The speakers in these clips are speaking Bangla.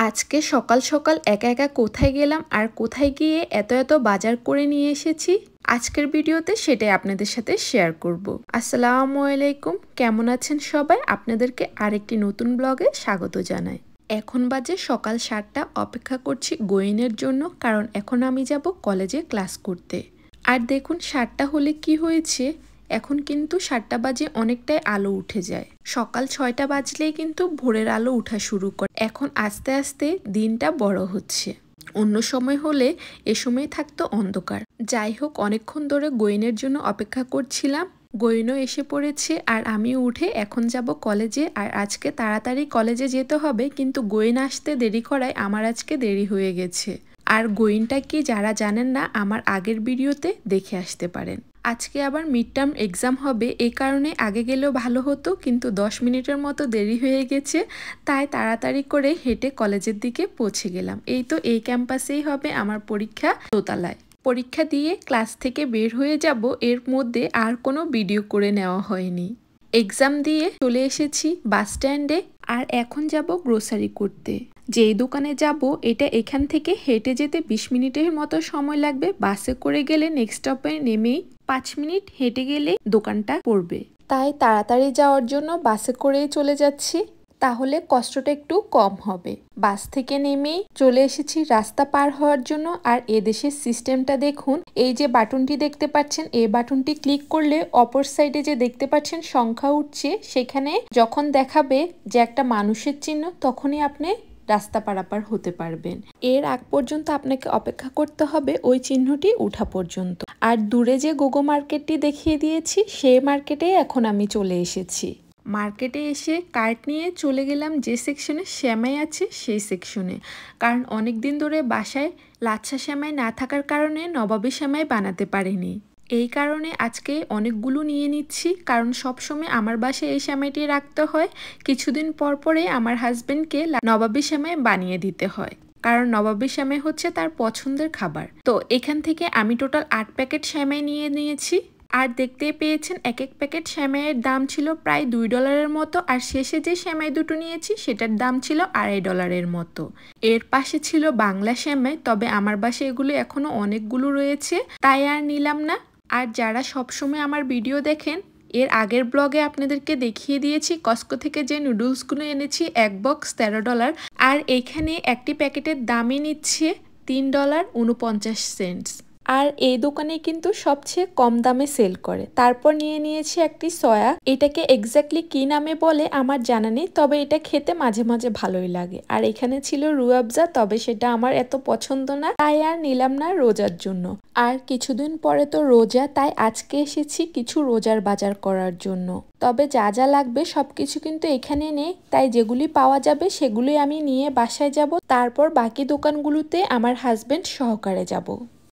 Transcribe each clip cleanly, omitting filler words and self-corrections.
আজকে সকাল সকাল একা একা কোথায় গেলাম আর কোথায় গিয়ে এত বাজার করে নিয়ে এসেছি আজকের ভিডিওতে সেটাই আপনাদের সাথে শেয়ার করব। আসসালামু আলাইকুম, কেমন আছেন সবাই? আপনাদেরকে আরেকটি নতুন ব্লগে স্বাগত জানাই। এখন বাজে সকাল 7টা, অপেক্ষা করছি গোয়েনের জন্য, কারণ এখন আমি যাব কলেজে ক্লাস করতে। আর দেখুন 7টা হলে কি হয়েছে, এখন কিন্তু 7টা বাজে অনেকটাই আলো উঠে যায়। সকাল 6টা বাজলেই কিন্তু ভোরের আলো উঠা শুরু করে। এখন আস্তে আস্তে দিনটা বড় হচ্ছে। অন্য সময় হলে এ সময় থাকতো অন্ধকার। যাই হোক, অনেকক্ষণ ধরে গোয়েনের জন্য অপেক্ষা করছিলাম। গোয়েনও এসে পড়েছে আর আমি উঠে এখন যাব কলেজে। আর আজকে তাড়াতাড়ি কলেজে যেতে হবে, কিন্তু গোয়েন আসতে দেরি করায় আমার আজকে দেরি হয়ে গেছে। আর গোয়েনটা কি যারা জানেন না, আমার আগের ভিডিওতে দেখে আসতে পারেন। আজকে আবার মিড টার্ম এক্সাম হবে, এই কারণে আগে গেলেও ভালো হতো, কিন্তু 10 মিনিটের মতো দেরি হয়ে গেছে। তাই তাড়াতাড়ি করে হেঁটে কলেজের দিকে পৌঁছে গেলাম। এই তো এই ক্যাম্পাসেই হবে আমার পরীক্ষা, দোতলায়। পরীক্ষা দিয়ে ক্লাস থেকে বের হয়ে যাব, এর মধ্যে আর কোনো ভিডিও করে নেওয়া হয়নি। এক্সাম দিয়ে চলে এসেছি বাস স্ট্যান্ডে, আর এখন যাব গ্রোসারি করতে। যেই দোকানে যাব এটা এখান থেকে হেঁটে যেতে 20 মিনিটের মতো সময় লাগবে। বাসে করে গেলে নেক্সট স্টপে নেমেই 5 মিনিট হেঁটে গেলে দোকানটা পড়বে। তাই তাড়াতাড়ি যাওয়ার জন্য বাসে করেই চলে যাচ্ছি, তাহলে কষ্টটা একটু কম হবে। বাস থেকে নেমেই চলে এসেছি রাস্তা পার হওয়ার জন্য। আর এদেশের সিস্টেমটা দেখুন, এই যে বাটনটি দেখতে পাচ্ছেন, এই বাটনটি ক্লিক করলে অপর সাইডে যে দেখতে পাচ্ছেন সংখ্যা উঠছে, সেখানে যখন দেখাবে যে একটা মানুষের চিহ্ন, তখনই আপনি রাস্তা পারাপার হতে পারবেন। এর আগ পর্যন্ত আপনাকে অপেক্ষা করতে হবে ওই চিহ্নটি উঠা পর্যন্ত। আর দূরে যে গোগো মার্কেটটি দেখিয়ে দিয়েছি, সেই মার্কেটে এখন আমি চলে এসেছি। মার্কেটে এসে কার্ট নিয়ে চলে গেলাম যে সেকশনে সেমাই আছে সেই সেকশনে, কারণ অনেক দিন ধরে বাসায় লাচ্ছা সেমাই না থাকার কারণে নবাবী সেমাই বানাতে পারিনি। এই কারণে আজকে অনেকগুলো নিয়ে নিচ্ছি, কারণ সবসময় আমার বাসায় এই সেমাইটি রাখতে হয়। কিছুদিন পর পরে আমার হাজবেন্ডকে নবাবী সেমাই বানিয়ে দিতে হয়, কারণ নবাবী সেমাই হচ্ছে তার পছন্দের খাবার। তো এখান থেকে আমি টোটাল 8 প্যাকেট সেমাই নিয়ে নিয়েছি। আর দেখতে পেয়েছেন এক এক প্যাকেট সেমাইয়ের দাম ছিল প্রায় $2 মতো, আর শেষে যে সেমাই দুটো নিয়েছি সেটার দাম ছিল $2.50 মতো। এর পাশে ছিল বাংলা সেমাই, তবে আমার বাসায় এগুলো এখনো অনেকগুলো রয়েছে, তাই আর নিলাম না। আর যারা সবসময় আমার ভিডিও দেখেন, এর আগের ব্লগে আপনাদেরকে দেখিয়ে দিয়েছি কস্কো থেকে যে নুডলসগুলো এনেছি, এক বক্স $13। আর এখানে একটি প্যাকেটের দামই নিচ্ছে $3.49। আর এই দোকানে কিন্তু সবচেয়ে কম দামে সেল করে। তারপর নিয়ে নিয়েছি একটি সয়া। এটাকে এক্স্যাক্টলি কি নামে বলে আমার জানা নেই, তবে এটা খেতে মাঝে মাঝে ভালোই লাগে। আর এখানে ছিল রুয়াবজা, তবে সেটা আমার এত পছন্দ না, তাই আর নিলাম না রোজার জন্য। আর কিছুদিন পরে তো রোজা, তাই আজকে এসেছি কিছু রোজার বাজার করার জন্য। তবে যা যা লাগবে সবকিছু কিন্তু এখানে নেই, তাই যেগুলি পাওয়া যাবে সেগুলি আমি নিয়ে বাসায় যাব। তারপর বাকি দোকানগুলোতে আমার হাজবেন্ড সহকারে যাব।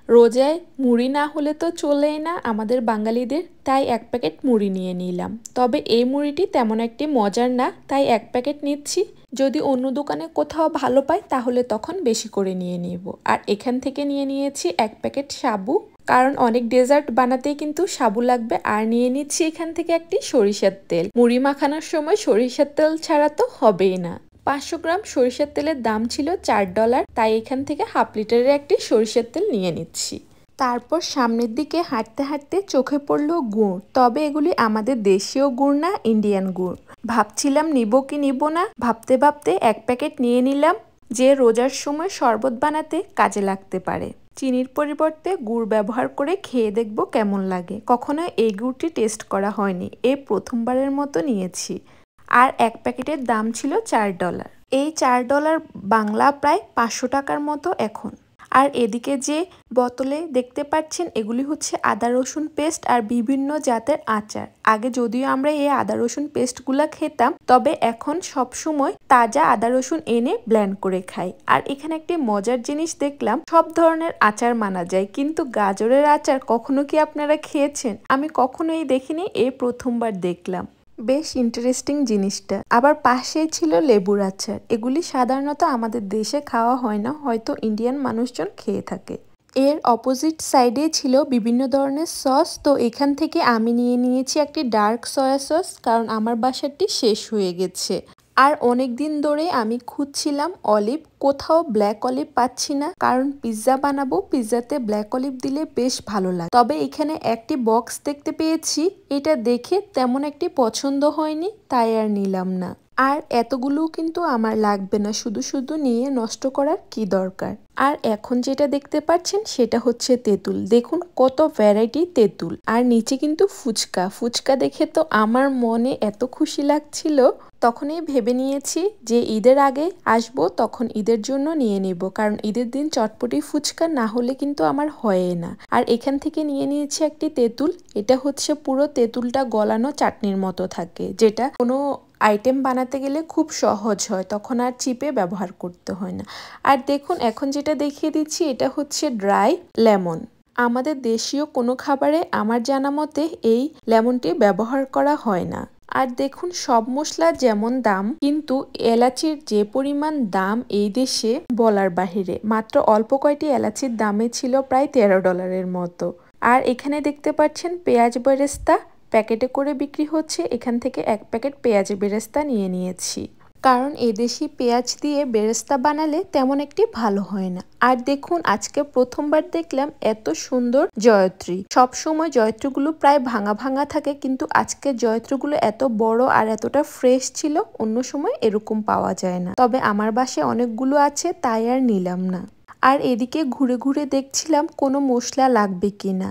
রোজায় মুড়ি না হলে তো চলেই না আমাদের বাঙালিদের, তাই 1 প্যাকেট মুড়ি নিয়ে নিলাম। তবে এই মুড়িটি তেমন একটি মজার না, তাই 1 প্যাকেট নিচ্ছি। যদি অন্য দোকানে কোথাও ভালো পাই তাহলে তখন বেশি করে নিয়ে নিব। আর এখান থেকে নিয়ে নিয়েছি 1 প্যাকেট সাবু, কারণ অনেক ডেজার্ট বানাতেই কিন্তু সাবু লাগবে। আর নিয়ে নিচ্ছি এখান থেকে একটি সরিষার তেল। মুড়ি মাখানোর সময় সরিষার তেল ছাড়া তো হবেই না। 500 গ্রাম সরিষার তেলের দাম ছিল $4, তাই এখান থেকে হাফ লিটারের একটি সরিষার তেল নিয়ে নিচ্ছি। তারপর সামনের দিকে হাঁটতে হাঁটতে চোখে পড়লো গুড়, তবে এগুলি আমাদের দেশীয় গুড় না, ইন্ডিয়ান গুড়। ভাবছিলাম নিব কি নিব না, ভাবতে ভাবতে 1 প্যাকেট নিয়ে নিলাম, যে রোজার সময় শরবত বানাতে কাজে লাগতে পারে। চিনির পরিবর্তে গুড় ব্যবহার করে খেয়ে দেখব কেমন লাগে। কখনো এই গুড়টি টেস্ট করা হয়নি, এই প্রথমবারের মতো নিয়েছি। আর 1 প্যাকেটের দাম ছিল $4। এই $4 বাংলা প্রায় 500 টাকার মতো এখন। আর এদিকে যে বোতলে দেখতে পাচ্ছেন, এগুলি হচ্ছে আদা রসুন পেস্ট আর বিভিন্ন জাতের আচার। আগে যদিও আমরা এই আদা রসুন পেস্টগুলা খেতাম, তবে এখন সব সময় তাজা আদা রসুন এনে ব্লেন্ড করে খাই। আর এখানে একটি মজার জিনিস দেখলাম, সব ধরনের আচার মানা যায়, কিন্তু গাজরের আচার কখনো কি আপনারা খেয়েছেন? আমি কখনোই দেখিনি, এই প্রথমবার দেখলাম। বেশ ইন্টারেস্টিং জিনিসটা। আবার পাশেই ছিল লেবুর আচার। এগুলি সাধারণত আমাদের দেশে খাওয়া হয় না, হয়তো ইন্ডিয়ান মানুষজন খেয়ে থাকে। এর অপোজিট সাইডে ছিল বিভিন্ন ধরনের সস। তো এখান থেকে আমি নিয়ে নিয়েছি একটি ডার্ক সয়া সস, কারণ আমার বাসারটি শেষ হয়ে গেছে। আর অনেক দিন ধরে আমি খুঁজছিলাম অলিভ, কোথাও ব্ল্যাক অলিভ পাচ্ছি না, কারণ পিৎজা বানাবো, পিৎজাতে ব্ল্যাক অলিভ দিলে বেশ ভালো লাগে। তবে এখানে একটি বক্স দেখতে পেয়েছি, এটা দেখে তেমন একটি পছন্দ হয়নি, তাই আর নিলাম না। আর এতগুলো কিন্তু আমার লাগবে না, শুধু শুধু নিয়ে নষ্ট করার কি দরকার। আর এখন যেটা দেখতে পাচ্ছেন সেটা হচ্ছে তেঁতুল। দেখুন কত ভ্যারাইটি তেঁতুল, আর নিচে কিন্তু ফুচকা। ফুচকা দেখে তো আমার মনে এত খুশি লাগছিল, তখনই ভেবে নিয়েছি যে ঈদের আগে আসবো, তখন ঈদের জন্য নিয়ে নিব, কারণ ঈদের দিন চটপটি ফুচকা না হলে কিন্তু আমার হয় না। আর এখান থেকে নিয়ে নিয়েছি একটি তেঁতুল। এটা হচ্ছে পুরো তেঁতুলটা গলানো চাটনির মতো থাকে, যেটা কোনো আইটেম বানাতে গেলে খুব সহজ হয়, তখন আর চিপে ব্যবহার করতে হয় না। আর দেখুন এখন যেটা দেখিয়ে দিচ্ছি এটা হচ্ছে ড্রাই লেমন। আমাদের দেশীয় কোনো খাবারে আমার জানা মতে এই লেমনটি ব্যবহার করা হয় না। আর দেখুন সব মশলার যেমন দাম, কিন্তু এলাচির যে পরিমাণ দাম এই দেশে বলার বাহিরে। মাত্র অল্প কয়টি এলাচির দামে ছিল প্রায় $13 মতো। আর এখানে দেখতে পাচ্ছেন পেঁয়াজ বেরেস্তা প্যাকেটে করে বিক্রি হচ্ছে, এখান থেকে 1 প্যাকেট পেঁয়াজ বেরেস্তা নিয়ে নিয়েছি, কারণ এদেশি পেঁয়াজ দিয়ে বেরেস্তা বানালে তেমন একটি ভালো হয় না। আর দেখুন আজকে প্রথমবার দেখলাম এত সুন্দর জয়ত্রী। সব সময় জয়ত্রীগুলো প্রায় ভাঙা ভাঙা থাকে, কিন্তু আজকে জয়ত্রীগুলো এত বড় আর এতটা ফ্রেশ ছিল, অন্য সময় এরকম পাওয়া যায় না। তবে আমার বাসায় অনেকগুলো আছে, তাই আর নিলাম না। আর এদিকে ঘুরে ঘুরে দেখছিলাম কোনো মশলা লাগবে কিনা।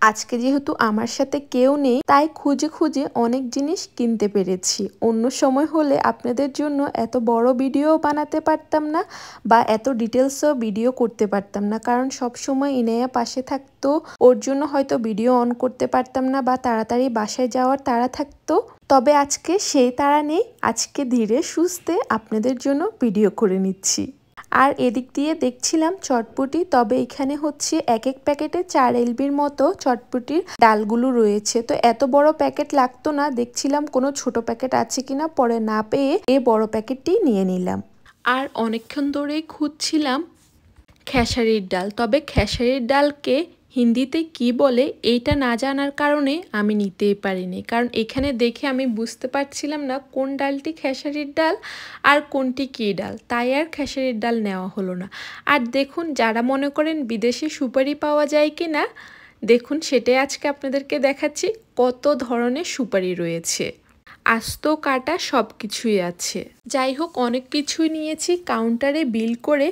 আজকে যেহেতু আমার সাথে কেউ নেই, তাই খুঁজে খুঁজে অনেক জিনিস কিনতে পেরেছি। অন্য সময় হলে আপনাদের জন্য এত বড় ভিডিও বানাতে পারতাম না, বা এত ডিটেলসও ভিডিও করতে পারতাম না, কারণ সব সময় ইনায়া পাশে থাকতো, ওর জন্য হয়তো ভিডিও অন করতে পারতাম না, বা তাড়াতাড়ি বাসায় যাওয়ার তাড়া থাকতো। তবে আজকে সেই তাড়া নেই, আজকে ধীরে সুস্থে আপনাদের জন্য ভিডিও করে নিচ্ছি। আর এদিক দিয়ে দেখছিলাম চটপটি, তবে এখানে হচ্ছে এক এক প্যাকেটে 4 LBর মতো চটপটির ডালগুলো রয়েছে। তো এত বড় প্যাকেট লাগতো না, দেখছিলাম কোনো ছোট প্যাকেট আছে কিনা, পরে না পেয়ে এই বড় প্যাকেটটি নিয়ে নিলাম। আর অনেকক্ষণ ধরেই খুঁজছিলাম খেসারির ডাল, তবে খেসারির ডালকে হিন্দিতে কি বলে এইটা না জানার কারণে আমি নিতেই পারিনি, কারণ এখানে দেখে আমি বুঝতে পারছিলাম না কোন ডালটি খেসারির ডাল আর কোনটি কী ডাল, তাই আর খেসারির ডাল নেওয়া হলো না। আর দেখুন যারা মনে করেন বিদেশে সুপারি পাওয়া যায় কি না, দেখুন সেটাই আজকে আপনাদেরকে দেখাচ্ছি, কত ধরনের সুপারি রয়েছে, আস্ত কাটা সব কিছুই আছে। যাই হোক অনেক কিছুই নিয়েছি, কাউন্টারে বিল করে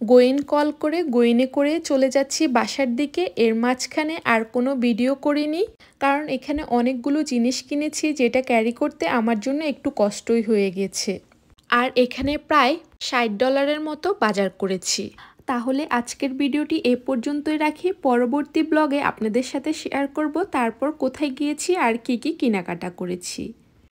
গোয়েন কল করে গোয়েনে করে চলে যাচ্ছি বাসার দিকে। এর মাঝখানে আর কোনো ভিডিও করিনি, কারণ এখানে অনেকগুলো জিনিস কিনেছি যেটা ক্যারি করতে আমার জন্য একটু কষ্টই হয়ে গেছে। আর এখানে প্রায় $60 মতো বাজার করেছি। তাহলে আজকের ভিডিওটি এ পর্যন্তই রাখি, পরবর্তী ব্লগে আপনাদের সাথে শেয়ার করব তারপর কোথায় গিয়েছি আর কি কি কেনাকাটা করেছি।